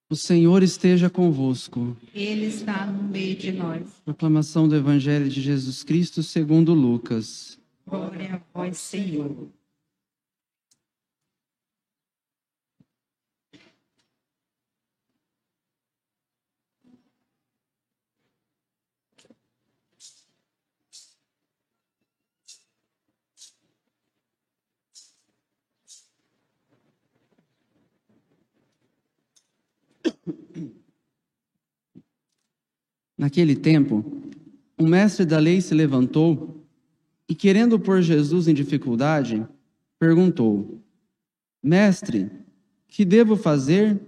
O Senhor esteja convosco. Ele está no meio de nós. Proclamação do Evangelho de Jesus Cristo segundo Lucas. Glória a vós, Senhor. Naquele tempo, um mestre da lei se levantou e, querendo pôr Jesus em dificuldade, perguntou: Mestre, que devo fazer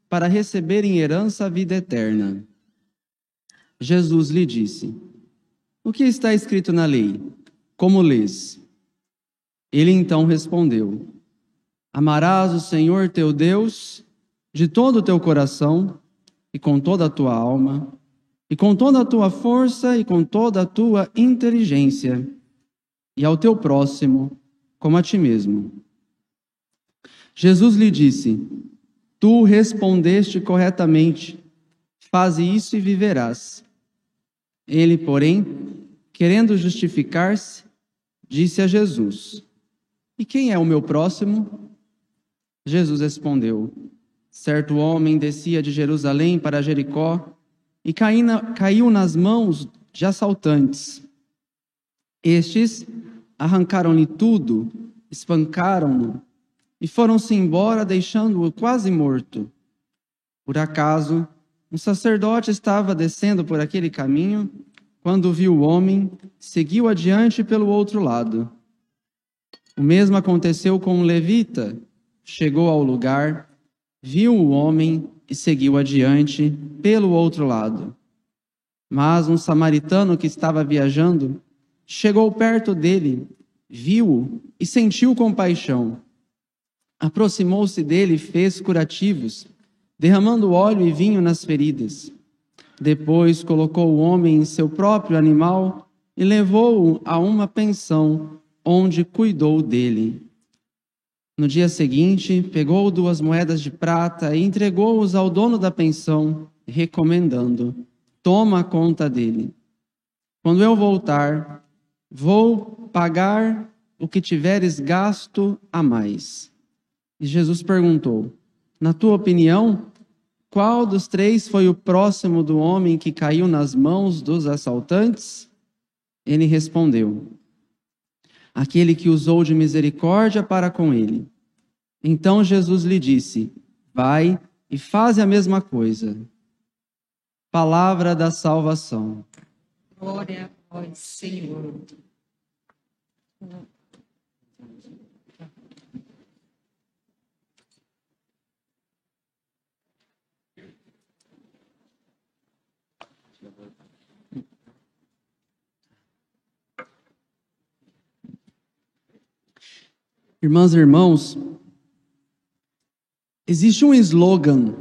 para receber em herança a vida eterna? Jesus lhe disse: O que está escrito na lei? Como lês? Ele então respondeu: Amarás o Senhor teu Deus de todo o teu coração e com toda a tua alma, e com toda a tua força e com toda a tua inteligência, e ao teu próximo como a ti mesmo. Jesus lhe disse: Tu respondeste corretamente, faze isso e viverás. Ele, porém, querendo justificar-se, disse a Jesus: E quem é o meu próximo? Jesus respondeu: Certo homem descia de Jerusalém para Jericó e caiu nas mãos de assaltantes. Estes arrancaram-lhe tudo, espancaram-no e foram-se embora, deixando-o quase morto. Por acaso, um sacerdote estava descendo por aquele caminho, quando viu o homem, seguiu adiante pelo outro lado. O mesmo aconteceu com um levita. Chegou ao lugar, viu o homem e seguiu adiante pelo outro lado. Mas um samaritano que estava viajando chegou perto dele, viu-o e sentiu compaixão. Aproximou-se dele e fez curativos, derramando óleo e vinho nas feridas. Depois colocou o homem em seu próprio animal e levou-o a uma pensão, onde cuidou dele. No dia seguinte, pegou 2 moedas de prata e entregou-os ao dono da pensão, recomendando: Toma conta dele. Quando eu voltar, vou pagar o que tiveres gasto a mais. E Jesus perguntou: Na tua opinião, qual dos 3 foi o próximo do homem que caiu nas mãos dos assaltantes? Ele respondeu: Aquele que usou de misericórdia para com ele. Então Jesus lhe disse: Vai e faze a mesma coisa. Palavra da salvação. Glória a vós, Senhor. Irmãs e irmãos, existe um slogan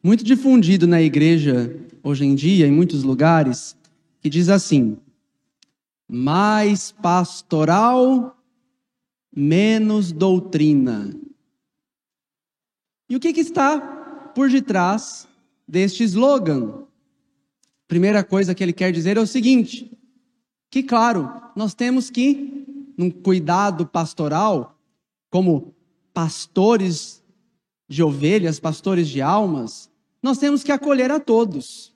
muito difundido na igreja hoje em dia, em muitos lugares, que diz assim: mais pastoral, menos doutrina. E o que está por detrás deste slogan? Primeira coisa que ele quer dizer é o seguinte: que, claro, nós temos que, num cuidado pastoral, como pastores de ovelhas, pastores de almas, nós temos que acolher a todos.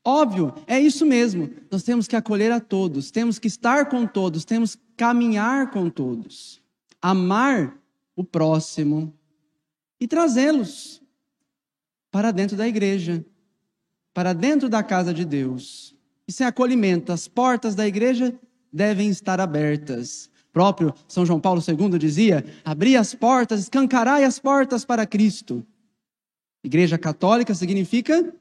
Óbvio, é isso mesmo. Nós temos que acolher a todos, temos que estar com todos, temos que caminhar com todos. Amar o próximo e trazê-los para dentro da igreja, para dentro da casa de Deus. Isso é acolhimento. As portas da igreja devem estar abertas. Próprio São João Paulo II dizia: abri as portas, escancarai as portas para Cristo. Igreja católica significa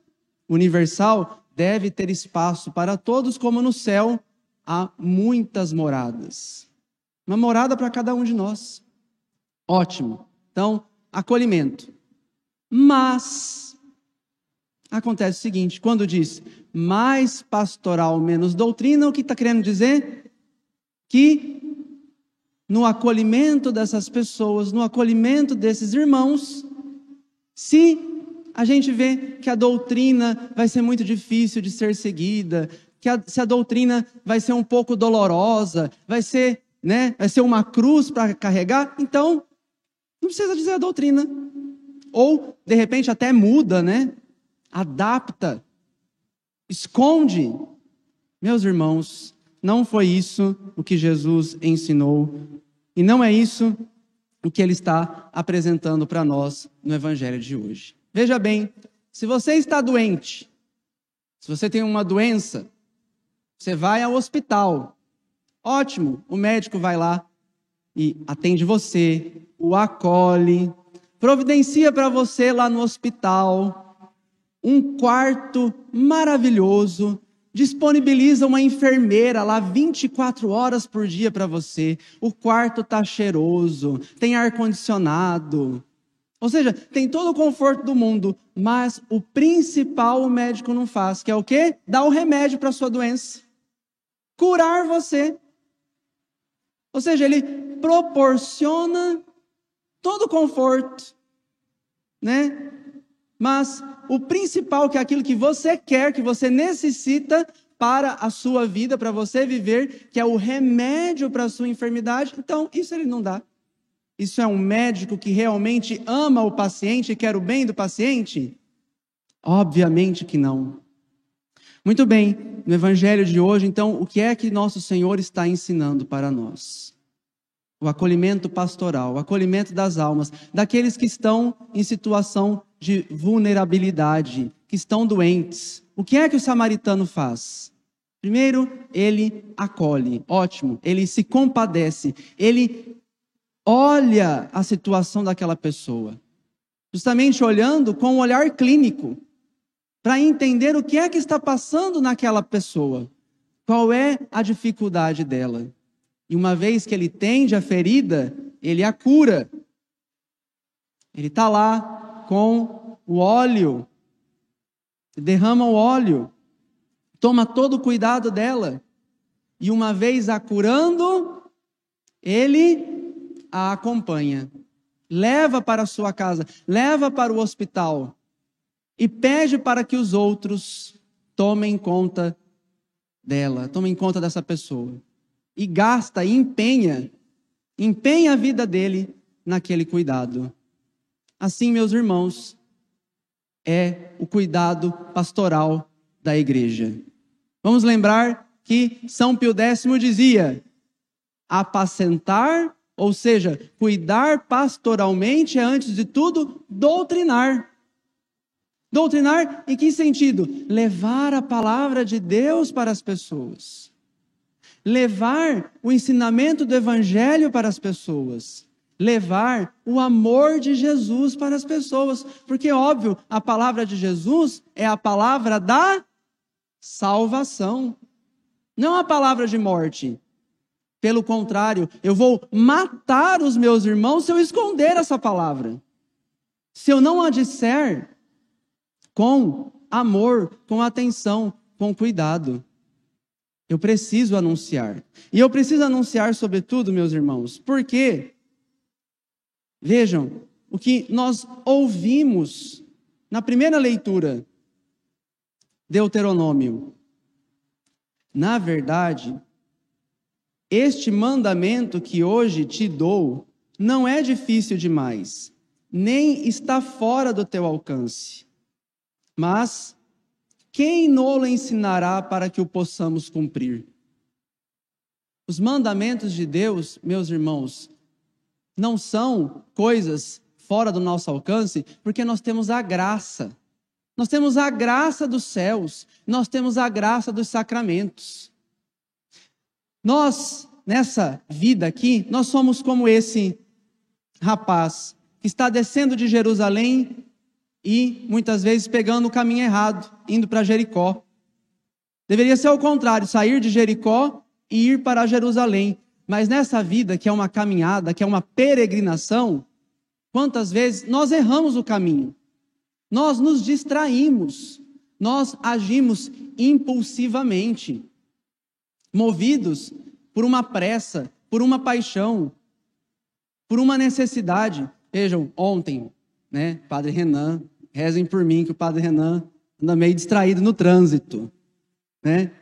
universal, deve ter espaço para todos, como no céu há muitas moradas. Uma morada para cada um de nós. Ótimo. Então, acolhimento. Mas acontece o seguinte: quando diz mais pastoral, menos doutrina, o que está querendo dizer? Que no acolhimento dessas pessoas, no acolhimento desses irmãos, se a gente vê que a doutrina vai ser muito difícil de ser seguida, se a doutrina vai ser um pouco dolorosa, vai ser uma cruz para carregar, então não precisa dizer a doutrina. Ou, de repente, até muda, adapta, esconde. Meus irmãos, não foi isso o que Jesus ensinou, e não é isso o que ele está apresentando para nós no Evangelho de hoje. Veja bem, se você está doente, se você tem uma doença, você vai ao hospital. Ótimo, o médico vai lá e atende você, o acolhe, providencia para você lá no hospital um quarto maravilhoso, disponibiliza uma enfermeira lá 24 horas por dia para você. O quarto está cheiroso, tem ar-condicionado. Ou seja, tem todo o conforto do mundo, mas o principal o médico não faz, que é o quê? Dar o remédio para a sua doença. Curar você. Ou seja, ele proporciona todo o conforto, Mas o principal, que é aquilo que você quer, que você necessita para a sua vida, para você viver, que é o remédio para a sua enfermidade, então isso ele não dá. Isso é um médico que realmente ama o paciente e quer o bem do paciente? Obviamente que não. Muito bem, no Evangelho de hoje, então, o que é que nosso Senhor está ensinando para nós? O acolhimento pastoral, o acolhimento das almas, daqueles que estão em situação de vulnerabilidade, que estão doentes. O que é que o samaritano faz? Primeiro, ele acolhe, ótimo, ele se compadece, ele olha a situação daquela pessoa, justamente olhando com um olhar clínico, para entender o que é que está passando naquela pessoa, qual é a dificuldade dela. E uma vez que ele tende a ferida, ele a cura. Ele está lá com o óleo, derrama o óleo, toma todo o cuidado dela. E uma vez a curando, ele a acompanha. Leva para a sua casa, leva para o hospital. E pede para que os outros tomem conta dela, tomem conta dessa pessoa. E gasta, e empenha a vida dele naquele cuidado. Assim, meus irmãos, é o cuidado pastoral da igreja. Vamos lembrar que São Pio X dizia: apacentar, ou seja, cuidar pastoralmente é, antes de tudo, doutrinar. Doutrinar em que sentido? Levar a palavra de Deus para as pessoas. Levar o ensinamento do Evangelho para as pessoas. Levar o amor de Jesus para as pessoas. Porque, óbvio, a palavra de Jesus é a palavra da salvação. Não a palavra de morte. Pelo contrário, eu vou matar os meus irmãos se eu esconder essa palavra. Se eu não a disser com amor, com atenção, com cuidado. Eu preciso anunciar. E eu preciso anunciar sobretudo, meus irmãos, porque, vejam, o que nós ouvimos na primeira leitura, Deuteronômio. Na verdade, este mandamento que hoje te dou não é difícil demais, nem está fora do teu alcance. Mas quem nos ensinará para que o possamos cumprir? Os mandamentos de Deus, meus irmãos, não são coisas fora do nosso alcance, porque nós temos a graça. Nós temos a graça dos céus, nós temos a graça dos sacramentos. Nós, nessa vida aqui, nós somos como esse rapaz que está descendo de Jerusalém e muitas vezes pegando o caminho errado, indo para Jericó. Deveria ser o contrário, sair de Jericó e ir para Jerusalém. Mas nessa vida, que é uma caminhada, que é uma peregrinação, quantas vezes nós erramos o caminho? Nós nos distraímos, nós agimos impulsivamente, movidos por uma pressa, por uma paixão, por uma necessidade. Vejam, ontem, Padre Renan rezem por mim que o Padre Renan anda meio distraído no trânsito, né?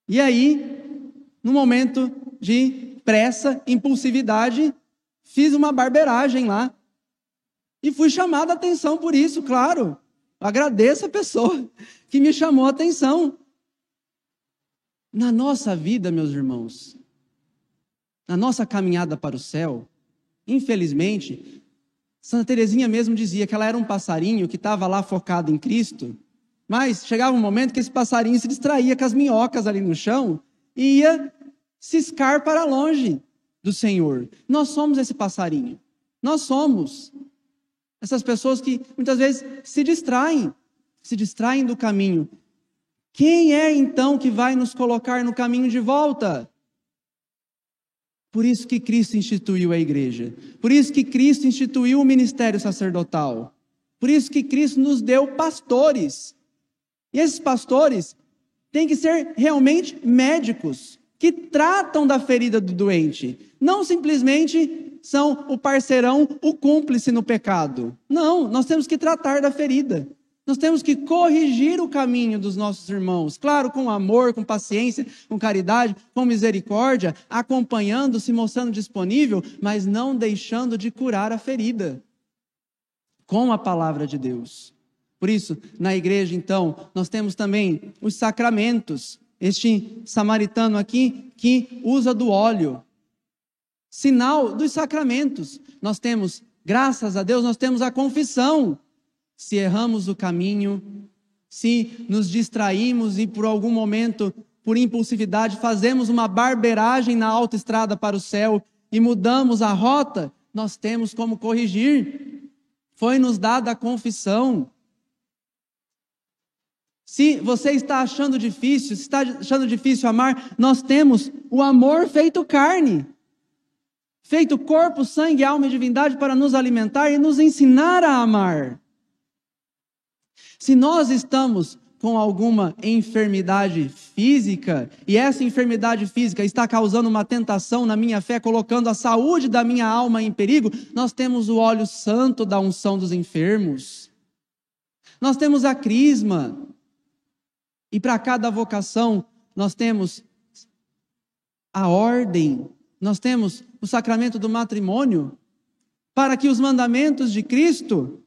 E aí, no momento de pressa, impulsividade, fiz uma barbeiragem lá. E fui chamado a atenção por isso, claro. Agradeço a pessoa que me chamou a atenção. Na nossa vida, meus irmãos, na nossa caminhada para o céu, infelizmente, Santa Teresinha mesmo dizia que ela era um passarinho que estava lá focado em Cristo, mas chegava um momento que esse passarinho se distraía com as minhocas ali no chão e ia ciscar para longe do Senhor. Nós somos esse passarinho. Nós somos essas pessoas que muitas vezes se distraem do caminho. Quem é então que vai nos colocar no caminho de volta? Por isso que Cristo instituiu a igreja. Por isso que Cristo instituiu o ministério sacerdotal. Por isso que Cristo nos deu pastores. E esses pastores têm que ser realmente médicos, que tratam da ferida do doente. Não simplesmente são o parceirão, o cúmplice no pecado. Não, nós temos que tratar da ferida. Nós temos que corrigir o caminho dos nossos irmãos, claro, com amor, com paciência, com caridade, com misericórdia, acompanhando, se mostrando disponível, mas não deixando de curar a ferida, com a palavra de Deus. Por isso, na igreja, então, nós temos também os sacramentos. Este samaritano aqui que usa do óleo, sinal dos sacramentos. Nós temos, graças a Deus, nós temos a confissão. Se erramos o caminho, se nos distraímos e por algum momento, por impulsividade, fazemos uma barbeiragem na autoestrada para o céu e mudamos a rota, nós temos como corrigir. Foi-nos dada a confissão. Se você está achando difícil, se está achando difícil amar, nós temos o amor feito carne, feito corpo, sangue, alma e divindade para nos alimentar e nos ensinar a amar. Se nós estamos com alguma enfermidade física, e essa enfermidade física está causando uma tentação na minha fé, colocando a saúde da minha alma em perigo, nós temos o óleo santo da unção dos enfermos. Nós temos a crisma. E para cada vocação, nós temos a ordem, nós temos o sacramento do matrimônio, para que os mandamentos de Cristo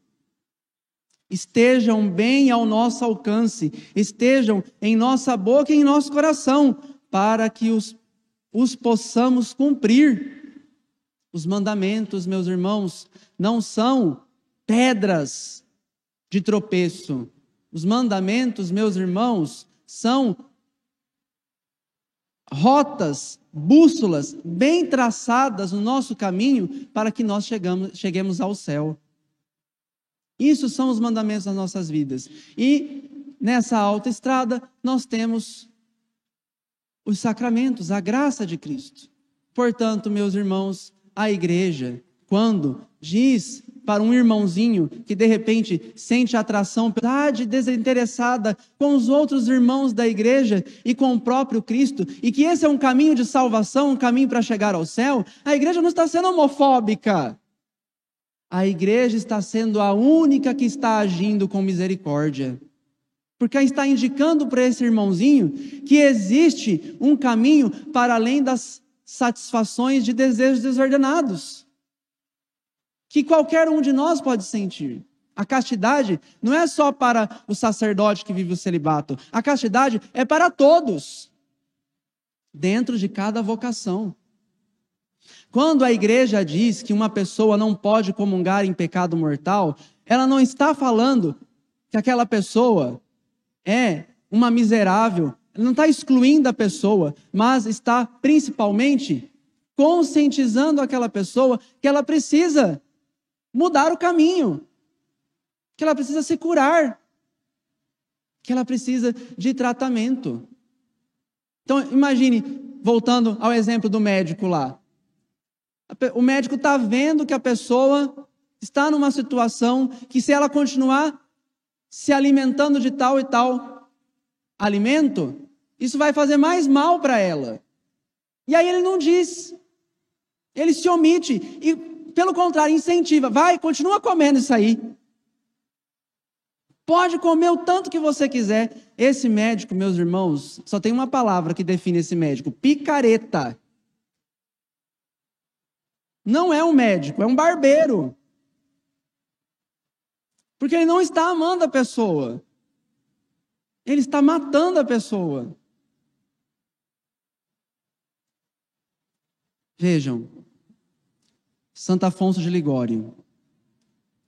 estejam bem ao nosso alcance, estejam em nossa boca e em nosso coração, para que os possamos cumprir. Os mandamentos, meus irmãos, não são pedras de tropeço. Os mandamentos, meus irmãos, são rotas, bússolas bem traçadas no nosso caminho para que nós cheguemos ao céu. Isso são os mandamentos das nossas vidas. E nessa autoestrada nós temos os sacramentos, a graça de Cristo. Portanto, meus irmãos, a igreja, quando diz para um irmãozinho que de repente sente atração pela desinteressada com os outros irmãos da igreja e com o próprio Cristo, e que esse é um caminho de salvação, um caminho para chegar ao céu, a igreja não está sendo homofóbica. A igreja está sendo a única que está agindo com misericórdia. Porque está indicando para esse irmãozinho que existe um caminho para além das satisfações de desejos desordenados, que qualquer um de nós pode sentir. A castidade não é só para o sacerdote que vive o celibato. A castidade é para todos, dentro de cada vocação. Quando a igreja diz que uma pessoa não pode comungar em pecado mortal, ela não está falando que aquela pessoa é uma miserável, ela não está excluindo a pessoa, mas está principalmente conscientizando aquela pessoa que ela precisa mudar o caminho, que ela precisa se curar, que ela precisa de tratamento. Então, imagine, voltando ao exemplo do médico lá. O médico está vendo que a pessoa está numa situação que, se ela continuar se alimentando de tal e tal alimento, isso vai fazer mais mal para ela. E aí ele não diz, ele se omite e, pelo contrário, incentiva. Vai, continua comendo isso aí. Pode comer o tanto que você quiser. Esse médico, meus irmãos, só tem uma palavra que define esse médico: picareta. Não é um médico, é um barbeiro. Porque ele não está amando a pessoa. Ele está matando a pessoa. Vejam, Santo Afonso de Ligório,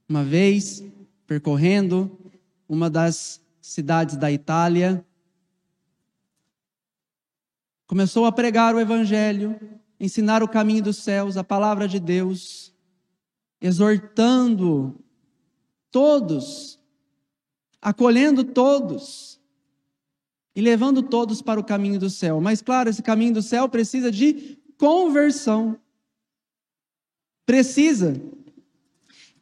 uma vez percorrendo uma das cidades da Itália, começou a pregar o Evangelho, ensinar o caminho dos céus, a palavra de Deus, exortando todos, acolhendo todos e levando todos para o caminho do céu. Mas claro, esse caminho do céu precisa de conversão. Precisa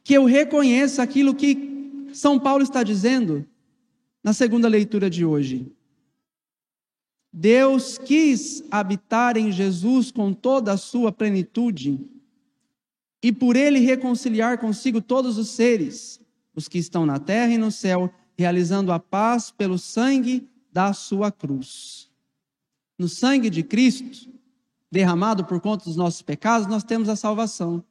que eu reconheça aquilo que São Paulo está dizendo na segunda leitura de hoje. Deus quis habitar em Jesus com toda a sua plenitude e por ele reconciliar consigo todos os seres, os que estão na terra e no céu, realizando a paz pelo sangue da sua cruz. No sangue de Cristo, derramado por conta dos nossos pecados, nós temos a salvação.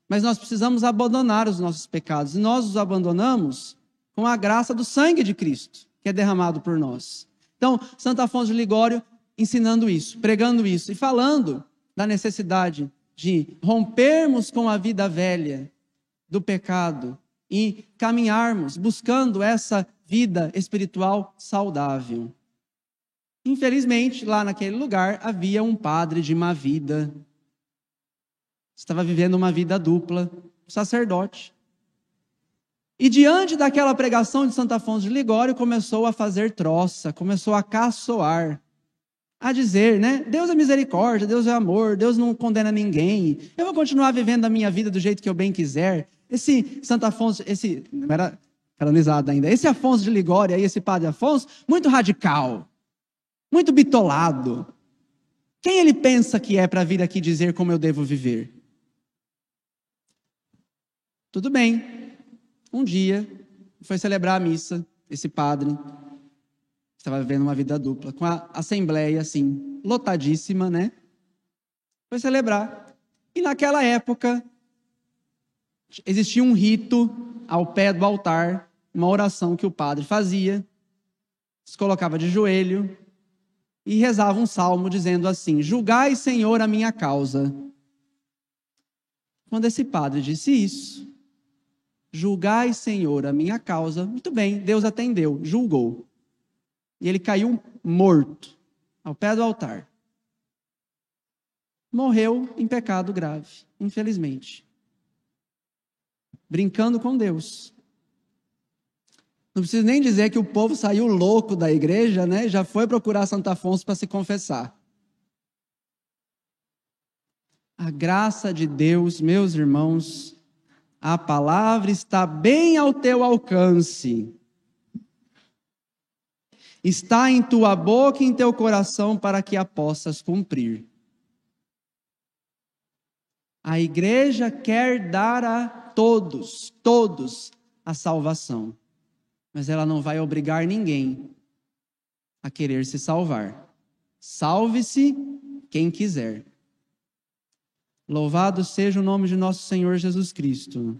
Mas nós precisamos abandonar os nossos pecados. E nós os abandonamos com a graça do sangue de Cristo, que é derramado por nós. Então, Santo Afonso de Ligório ensinando isso, pregando isso e falando da necessidade de rompermos com a vida velha do pecado e caminharmos buscando essa vida espiritual saudável. Infelizmente, lá naquele lugar havia um padre de má vida. Estava vivendo uma vida dupla, um sacerdote. E diante daquela pregação de Santo Afonso de Ligório, começou a fazer troça, começou a caçoar, a dizer, né? Deus é misericórdia, Deus é amor, Deus não condena ninguém. Eu vou continuar vivendo a minha vida do jeito que eu bem quiser. Esse Santo Afonso, não era canonizado ainda, esse Afonso de Ligório, aí, esse padre Afonso, muito radical, muito bitolado. Quem ele pensa que é para vir aqui dizer como eu devo viver? Tudo bem. Um dia, foi celebrar a missa, esse padre, estava vivendo uma vida dupla, com a assembleia, assim, lotadíssima, né? Foi celebrar. E naquela época, existia um rito ao pé do altar, uma oração que o padre fazia, se colocava de joelho e rezava um salmo dizendo assim: julgai, Senhor, a minha causa. Quando esse padre disse isso, julgai, Senhor, a minha causa, muito bem, Deus atendeu, julgou. E ele caiu morto ao pé do altar. Morreu em pecado grave, infelizmente. Brincando com Deus. Não preciso nem dizer que o povo saiu louco da igreja, né? Já foi procurar Santo Afonso para se confessar. A graça de Deus, meus irmãos, a palavra está bem ao teu alcance. Está em tua boca e em teu coração para que a possas cumprir. A igreja quer dar a todos a salvação. Mas ela não vai obrigar ninguém a querer se salvar. Salve-se quem quiser. Louvado seja o nome de nosso Senhor Jesus Cristo.